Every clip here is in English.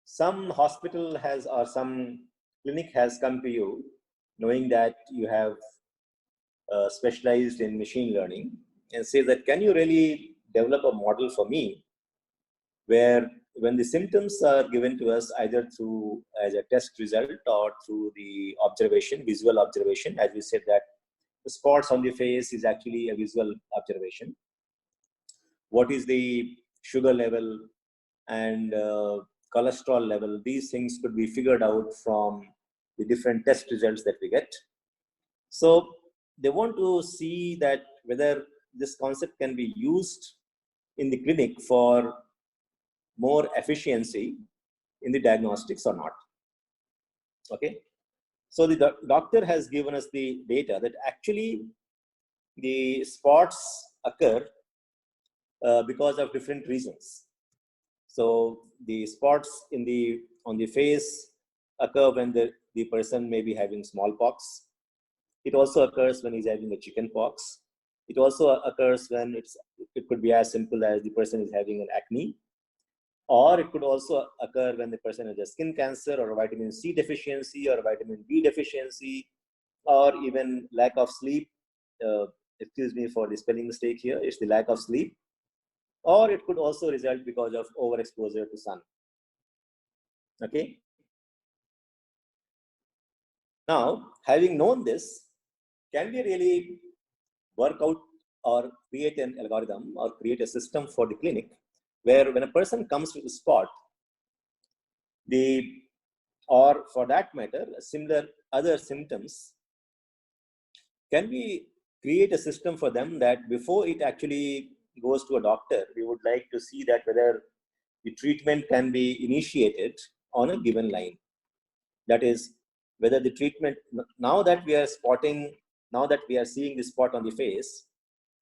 some hospital has or some clinic has come to you knowing that you have specialized in machine learning and say that, can you really develop a model for me where when the symptoms are given to us either through as a test result or through the observation, visual observation, as we said that the spots on the face is actually a visual observation. What is the sugar level and cholesterol level? These things could be figured out from the different test results that we get. So they want to see that whether this concept can be used in the clinic for more efficiency in the diagnostics or not. Okay. So the doctor has given us the data that actually the spots occur because of different reasons. So the spots on the face occur when the person may be having smallpox. It also occurs when he's having a chicken pox. It also occurs when it could be as simple as the person is having an acne, or it could also occur when the person has a skin cancer or a vitamin C deficiency or a vitamin B deficiency, or even lack of sleep. Excuse me for the spelling mistake here. It's the lack of sleep. Or it could also result because of overexposure to sun. Okay. Now, having known this, can we really work out or create an algorithm or create a system for the clinic where when a person comes with a spot, or for that matter, similar other symptoms, can we create a system for them that before it actually goes to a doctor, we would like to see that whether the treatment can be initiated on a given line. That is, whether the treatment, now that we are seeing the spot on the face,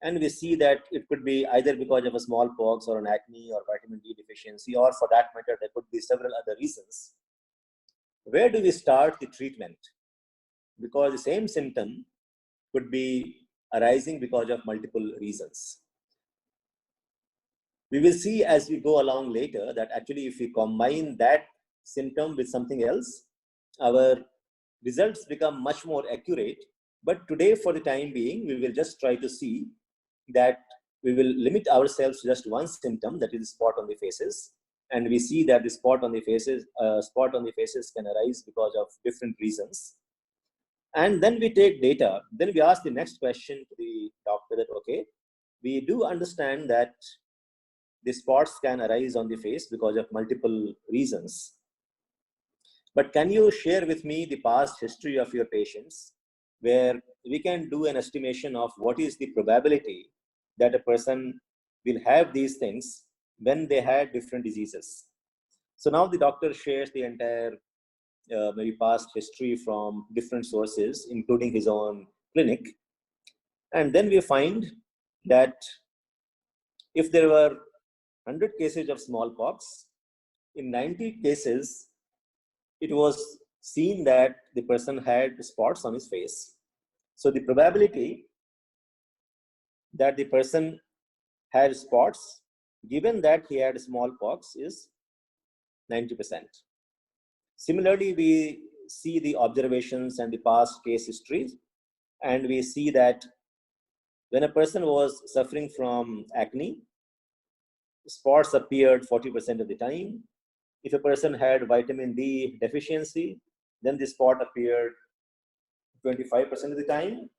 and we see that it could be either because of a smallpox or an acne or vitamin D deficiency, or for that matter, there could be several other reasons. Where do we start the treatment? Because the same symptom could be arising because of multiple reasons. We will see as we go along later that actually if we combine that symptom with something else, our results become much more accurate. But today, for the time being, we will just try to see that we will limit ourselves to just one symptom, that is the spot on the faces. And we see that the spot on the faces can arise because of different reasons. And then we take data. Then we ask the next question to the doctor that, okay, we do understand that the spots can arise on the face because of multiple reasons. But can you share with me the past history of your patients where we can do an estimation of what is the probability that a person will have these things when they had different diseases? So now the doctor shares the entire maybe past history from different sources, including his own clinic. And then we find that if there were 100 cases of smallpox, in 90 cases, it was seen that the person had spots on his face. So the probability that the person had spots, given that he had smallpox, is 90%. Similarly, we see the observations and the past case histories, and we see that when a person was suffering from acne, spots appeared 40% of the time. If a person had vitamin D deficiency, then the spot appeared 25% of the time.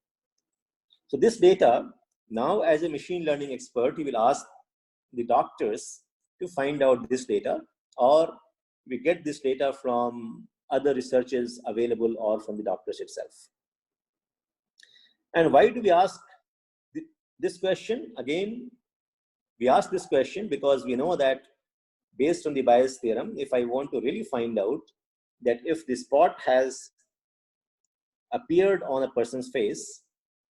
So this data, now as a machine learning expert, you will ask the doctors to find out this data, or we get this data from other researches available or from the doctors itself. And why do we ask this question? Again, we ask this question because we know that based on the bias theorem, if I want to really find out that if the spot has appeared on a person's face,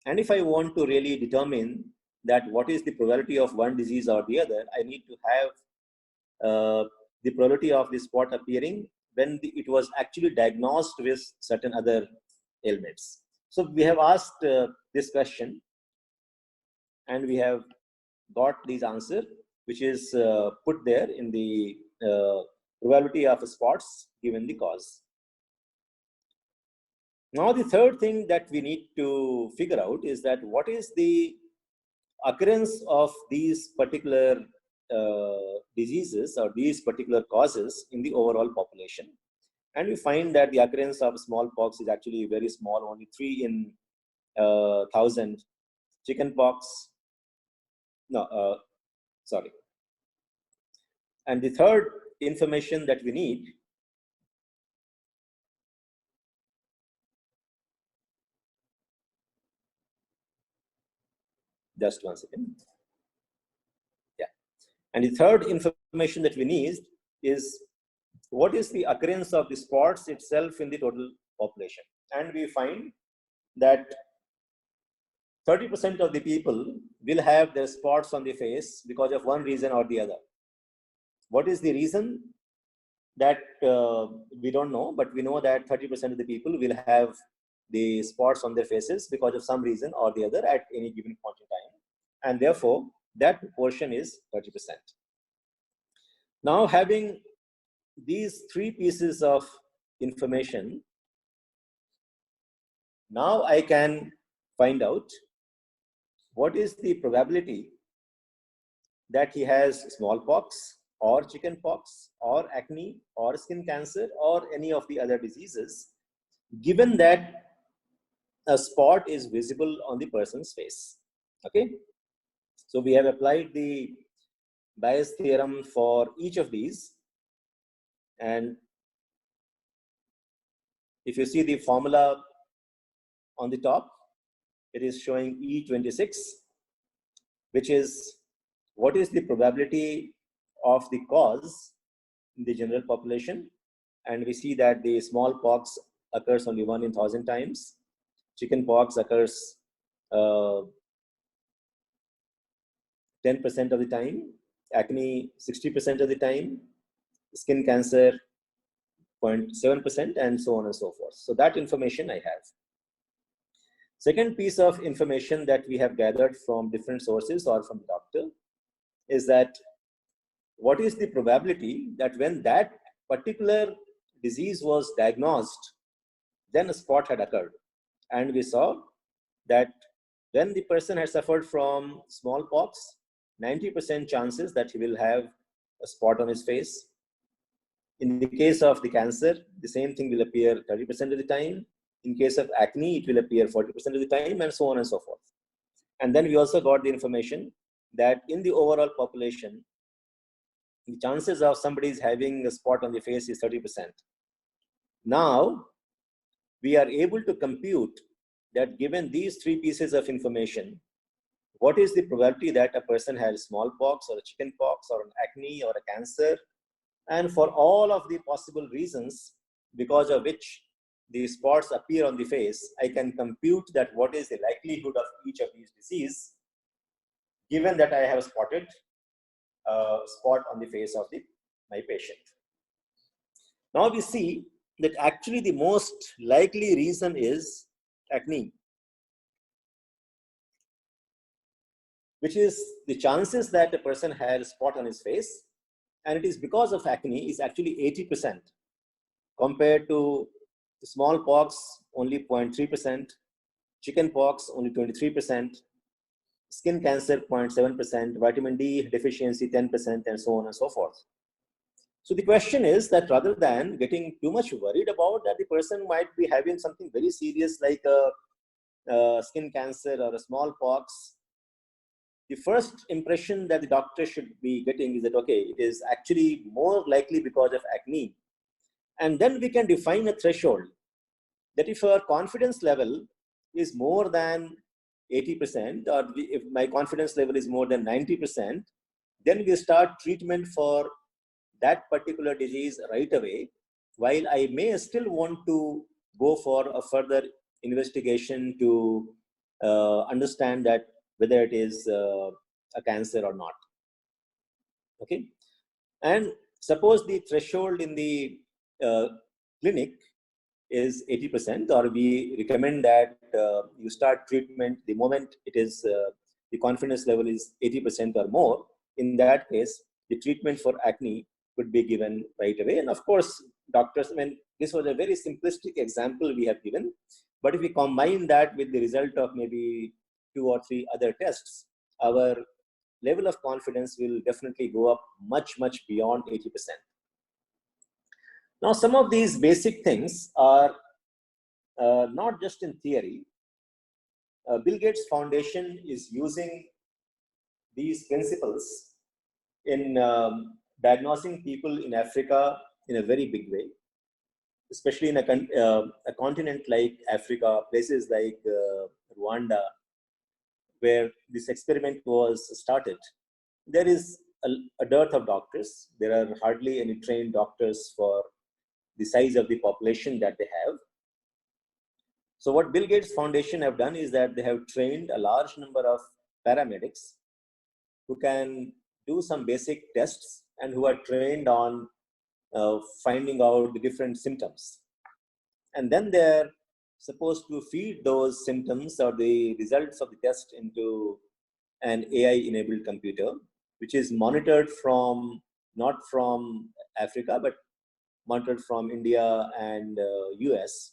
and if I want to really determine that what is the probability of one disease or the other, I need to have the probability of the spot appearing when it was actually diagnosed with certain other ailments. So we have asked this question, and we have got these answers, which is put there in the probability of spots given the cause. Now, the third thing that we need to figure out is that what is the occurrence of these particular diseases or these particular causes in the overall population. And we find that the occurrence of smallpox is actually very small, only 3 in 1,000. Chickenpox, no, sorry. And the third information that we need just one second. Yeah. And the third information that we need is what is the occurrence of the spots itself in the total population. And we find that 30% of the people will have their spots on the face because of one reason or the other. What is the reason? That we don't know, but we know that 30% of the people will have the spots on their faces because of some reason or the other at any given point in time. And therefore, that proportion is 30%. Now, having these 3 pieces of information, now I can find out what is the probability that he has smallpox or chickenpox or acne or skin cancer or any of the other diseases, given that a spot is visible on the person's face. Okay, so we have applied the Bayes theorem for each of these, and if you see the formula on the top, it is showing E26, which is what is the probability of the cause in the general population. And we see that the smallpox occurs only 1 in 1,000 times. Chickenpox occurs 10% of the time. Acne 60% of the time. Skin cancer 0.7%, and so on and so forth. So that information I have. Second piece of information that we have gathered from different sources or from the doctor is that what is the probability that when that particular disease was diagnosed, then a spot had occurred. And we saw that when the person had suffered from smallpox, 90% chances that he will have a spot on his face. In the case of the cancer, the same thing will appear 30% of the time. In case of acne, it will appear 40% of the time, and so on and so forth. And then we also got the information that in the overall population, the chances of somebody having a spot on the face is 30%. Now, we are able to compute that given these 3 pieces of information, what is the probability that a person has smallpox or a chickenpox or an acne or a cancer, and for all of the possible reasons because of which the spots appear on the face, I can compute that what is the likelihood of each of these diseases, given that I have spotted a spot on the face of my patient. Now we see that actually the most likely reason is acne, which is the chances that a person had a spot on his face, and it is because of acne is actually 80% compared to smallpox only 0.3%, chickenpox only 23%, skin cancer 0.7%, vitamin D deficiency 10%, and so on and so forth. So the question is that rather than getting too much worried about that the person might be having something very serious like a skin cancer or a smallpox, the first impression that the doctor should be getting is that, okay, it is actually more likely because of acne. And then we can define a threshold that if our confidence level is more than 80%, or if my confidence level is more than 90%, then we start treatment for that particular disease right away, while I may still want to go for a further investigation to understand that whether it is a cancer or not. Okay, and suppose the threshold in the clinic is 80%, or we recommend that you start treatment the moment it is the confidence level is 80% or more. In that case, the treatment for acne could be given right away. And of course, doctors, I mean, this was a very simplistic example we have given, but if we combine that with the result of maybe 2 or 3 other tests, our level of confidence will definitely go up much, much beyond 80%. Now, some of these basic things are not just in theory. Bill Gates Foundation is using these principles in diagnosing people in Africa in a very big way, especially in a continent like Africa, places like Rwanda, where this experiment was started. There is a dearth of doctors. There are hardly any trained doctors for the size of the population that they have. So what Bill Gates Foundation have done is that they have trained a large number of paramedics who can do some basic tests and who are trained on finding out the different symptoms. And then they're supposed to feed those symptoms or the results of the test into an AI-enabled computer, which is monitored from, not from Africa, but monitored from India and US,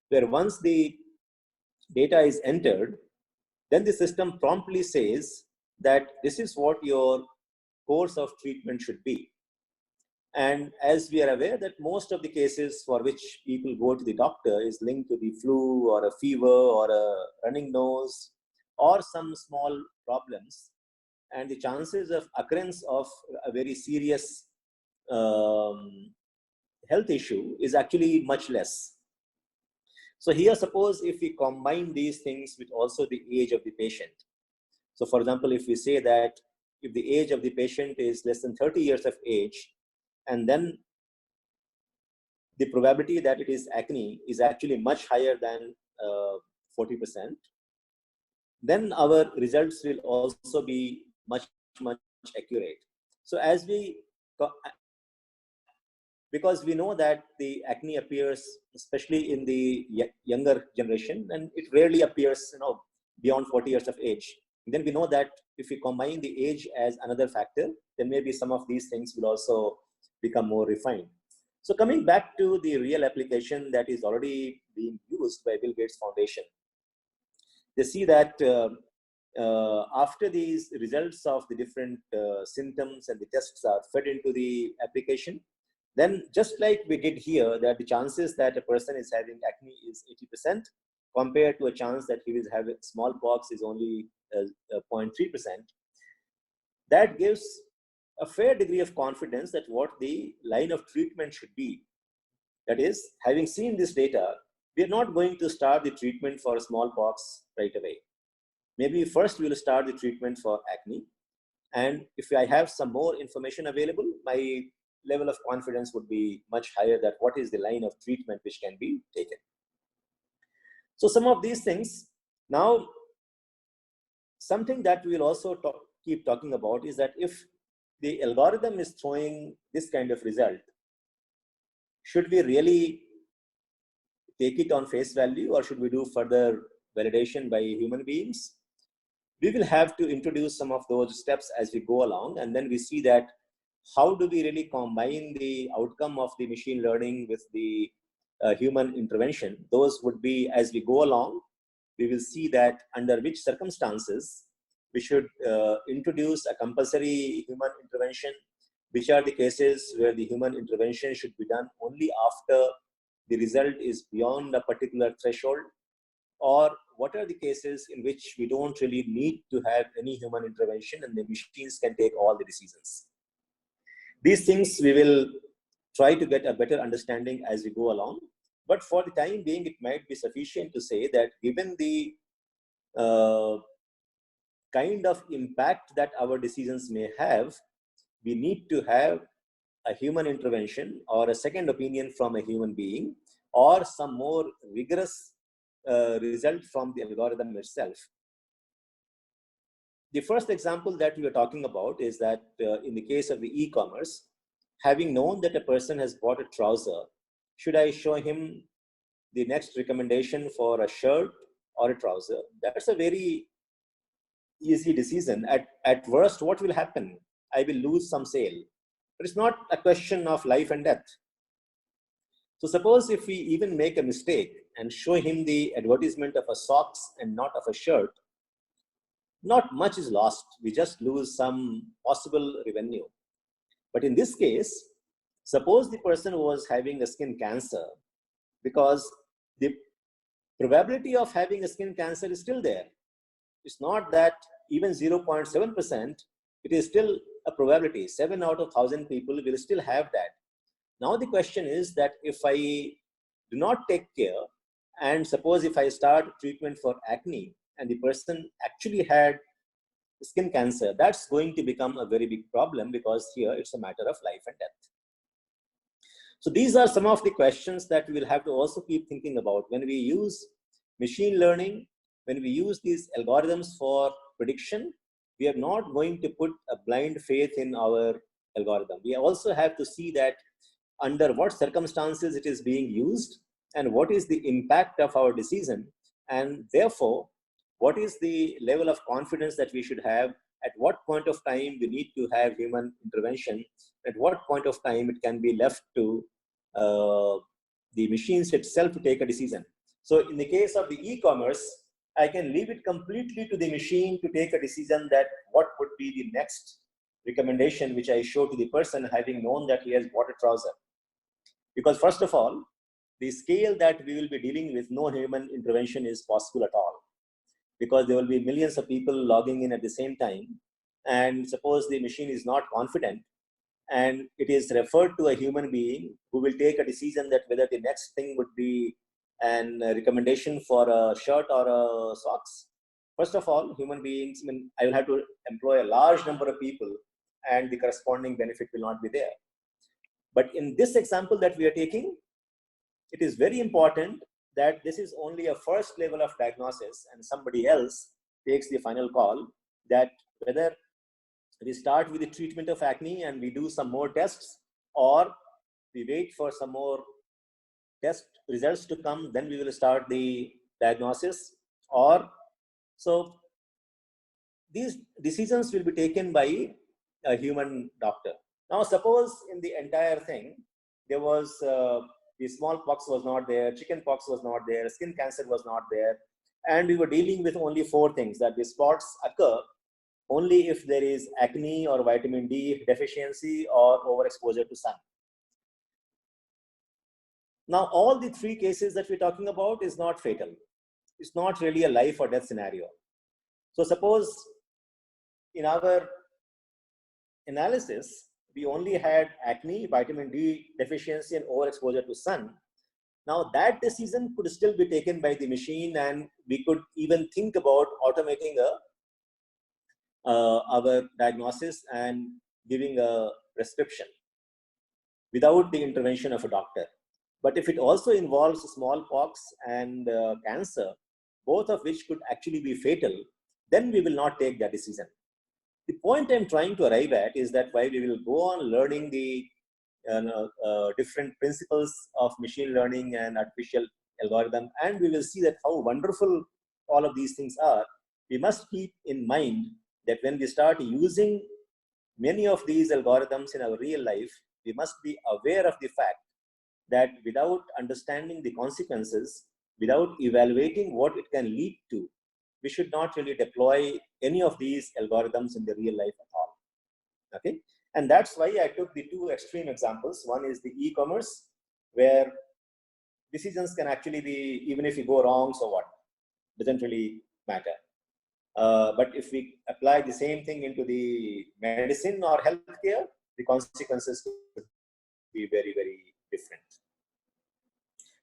where once the data is entered, then the system promptly says that this is what your course of treatment should be. And as we are aware that most of the cases for which people go to the doctor is linked to the flu or a fever or a running nose or some small problems, and the chances of occurrence of a very serious health issue is actually much less. So here, suppose if we combine these things with also the age of the patient. So for example, if we say that if the age of the patient is less than 30 years of age, and then the probability that it is acne is actually much higher than 40%, then our results will also be much, much accurate. So as we, because we know that the acne appears, especially in the younger generation, and it rarely appears, beyond 40 years of age. Then we know that if we combine the age as another factor, then maybe some of these things will also become more refined. So coming back to the real application that is already being used by Bill Gates Foundation, they see that after these results of the different symptoms and the tests are fed into the application, then just like we did here, that the chances that a person is having acne is 80% compared to a chance that he will have smallpox is only 0.3%. That gives a fair degree of confidence that what the line of treatment should be. That is, having seen this data, we are not going to start the treatment for smallpox right away. Maybe first we will start the treatment for acne. And if I have some more information available, my level of confidence would be much higher that what is the line of treatment which can be taken. So some of these things. Now, something that we will also keep talking about is that if the algorithm is throwing this kind of result, should we really take it on face value, or should we do further validation by human beings? We will have to introduce some of those steps as we go along, and then we see that how do we really combine the outcome of the machine learning with the human intervention. Those would be, as we go along, we will see that under which circumstances we should introduce a compulsory human intervention, which are the cases where the human intervention should be done only after the result is beyond a particular threshold, or what are the cases in which we don't really need to have any human intervention and the machines can take all the decisions. These things we will try to get a better understanding as we go along. But for the time being, it might be sufficient to say that given the kind of impact that our decisions may have, we need to have a human intervention or a second opinion from a human being, or some more rigorous result from the algorithm itself. The first example that we are talking about is that in the case of the e-commerce, having known that a person has bought a trouser, should I show him the next recommendation for a shirt or a trouser? That's a very easy decision. At worst, what will happen? I will lose some sale. But it's not a question of life and death. So suppose if we even make a mistake and show him the advertisement of a socks and not of a shirt, not much is lost. We just lose some possible revenue. But in this case, suppose the person was having a skin cancer, because the probability of having a skin cancer is still there. It's not that even 0.7%, it is still a probability. 7 out of 1,000 people will still have that. Now the question is that if I do not take care, and suppose if I start treatment for acne and the person actually had skin cancer, that's going to become a very big problem, because here it's a matter of life and death. So these are some of the questions that we will have to also keep thinking about when we use machine learning, when we use these algorithms for prediction. We are not going to put a blind faith in our algorithm. We also have to see that under what circumstances it is being used and what is the impact of our decision, and therefore what is the level of confidence that we should have, at what point of time we need to have human intervention, at what point of time it can be left to the machines itself to take a decision. So in the case of the e-commerce, I can leave it completely to the machine to take a decision that what would be the next recommendation which I show to the person, having known that he has bought a trouser. Because first of all, the scale that we will be dealing with, no human intervention is possible at all, because there will be millions of people logging in at the same time. And suppose the machine is not confident and it is referred to a human being who will take a decision that whether the next thing would be an recommendation for a shirt or a socks. First of all, human beings, I will have to employ a large number of people and the corresponding benefit will not be there. But in this example that we are taking, it is very important that this is only a first level of diagnosis and somebody else takes the final call, that whether we start with the treatment of acne and we do some more tests, or we wait for some more test results to come, then we will start the diagnosis. Or so these decisions will be taken by a human doctor. Now suppose in the entire thing there was the smallpox was not there, chickenpox was not there, skin cancer was not there, and we were dealing with only 4 things, that the spots occur only if there is acne or vitamin D deficiency or overexposure to sun. Now all the 3 cases that we're talking about is not fatal. It's not really a life or death scenario. So suppose in our analysis, we only had acne, vitamin D deficiency, and overexposure to sun. Now that decision could still be taken by the machine, and we could even think about automating our diagnosis and giving a prescription without the intervention of a doctor. But if it also involves smallpox and cancer, both of which could actually be fatal, then we will not take that decision. The point I'm trying to arrive at is that while we will go on learning the different principles of machine learning and artificial algorithm, and we will see that how wonderful all of these things are, we must keep in mind that when we start using many of these algorithms in our real life, we must be aware of the fact that without understanding the consequences, without evaluating what it can lead to, we should not really deploy any of these algorithms in the real life at all. Okay, and that's why I took the 2 extreme examples. One is the e-commerce, where decisions can actually be, even if you go wrong, so what? Doesn't really matter. But if we apply the same thing into the medicine or healthcare, the consequences could be very, very different.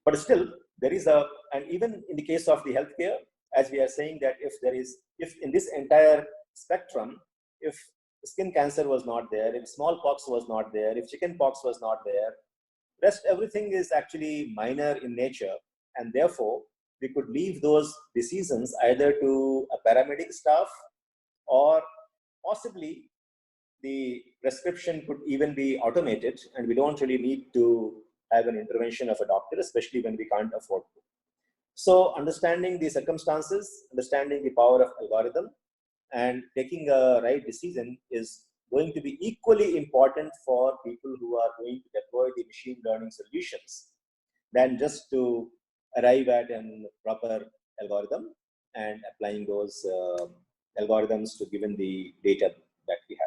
But still, there is and even in the case of the healthcare, as we are saying that if in this entire spectrum, if skin cancer was not there, if smallpox was not there, if chickenpox was not there, rest everything is actually minor in nature, and therefore we could leave those decisions either to a paramedic staff, or possibly the prescription could even be automated, and we don't really need to have an intervention of a doctor, especially when we can't afford to. So understanding the circumstances, understanding the power of algorithm, and taking a right decision is going to be equally important for people who are going to deploy the machine learning solutions than just to arrive at a proper algorithm and applying those algorithms to given the data that we have.